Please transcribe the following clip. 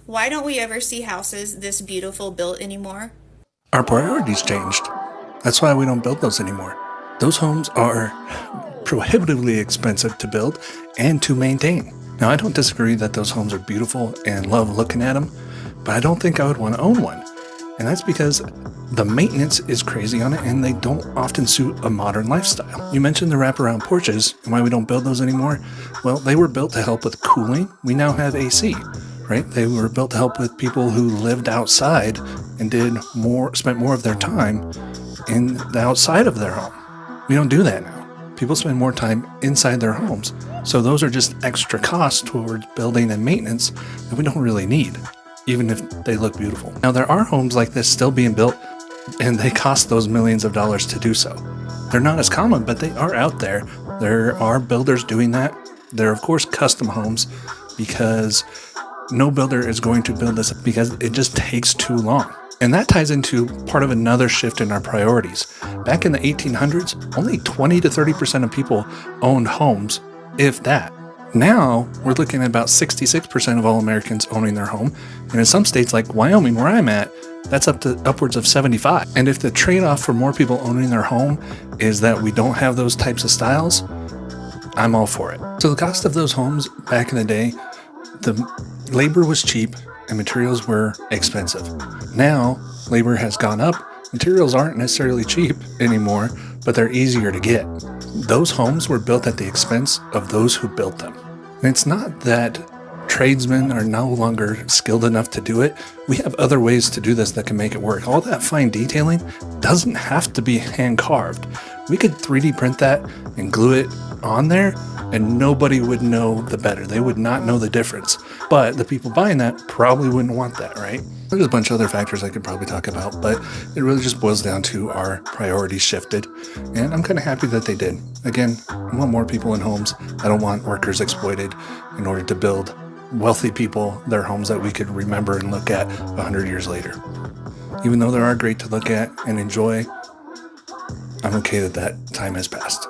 Why don't we ever see houses this beautiful built anymore? Our priorities changed. That's why we don't build those anymore. Those homes are prohibitively expensive to build and to maintain. Now, I don't disagree that those homes are beautiful and love looking at them, but I don't think I would want to own one. And that's because the maintenance is crazy on it and they don't often suit a modern lifestyle. You mentioned the wraparound porches and why we don't build those anymore. Well, they were built to help with cooling. We now have AC, right? They were built to help with people who lived outside and spent more of their time in the outside of their home. We don't do that now. People spend more time inside their homes. So those are just extra costs towards building and maintenance that we don't really need, even if they look beautiful. Now, there are homes like this still being built, and they cost those millions of dollars to do so. They're not as common, but they are out there. There are builders doing that. They're, of course, custom homes because no builder is going to build this because it just takes too long. And that ties into part of another shift in our priorities. Back in the 1800s, only 20 to 30% of people owned homes, if that. Now, we're looking at about 66% of all Americans owning their home. And in some states like Wyoming, where I'm at, that's up to upwards of 75. And if the trade-off for more people owning their home is that we don't have those types of styles, I'm all for it. So the cost of those homes back in the day, the labor was cheap and materials were expensive. Now, labor has gone up. Materials aren't necessarily cheap anymore, but they're easier to get. Those homes were built at the expense of those who built them. And it's not that tradesmen are no longer skilled enough to do it. We have other ways to do this that can make it work. All that fine detailing doesn't have to be hand carved. We could 3D print that and glue it on there, and nobody would know the better. They would not know the difference. But the people buying that probably wouldn't want that, right? There's a bunch of other factors I could probably talk about, but it really just boils down to our priorities shifted. And I'm kind of happy that they did. Again, I want more people in homes. I don't want workers exploited in order to build wealthy people their homes that we could remember and look at 100 years later. Even though they are great to look at and enjoy, I'm okay that time has passed.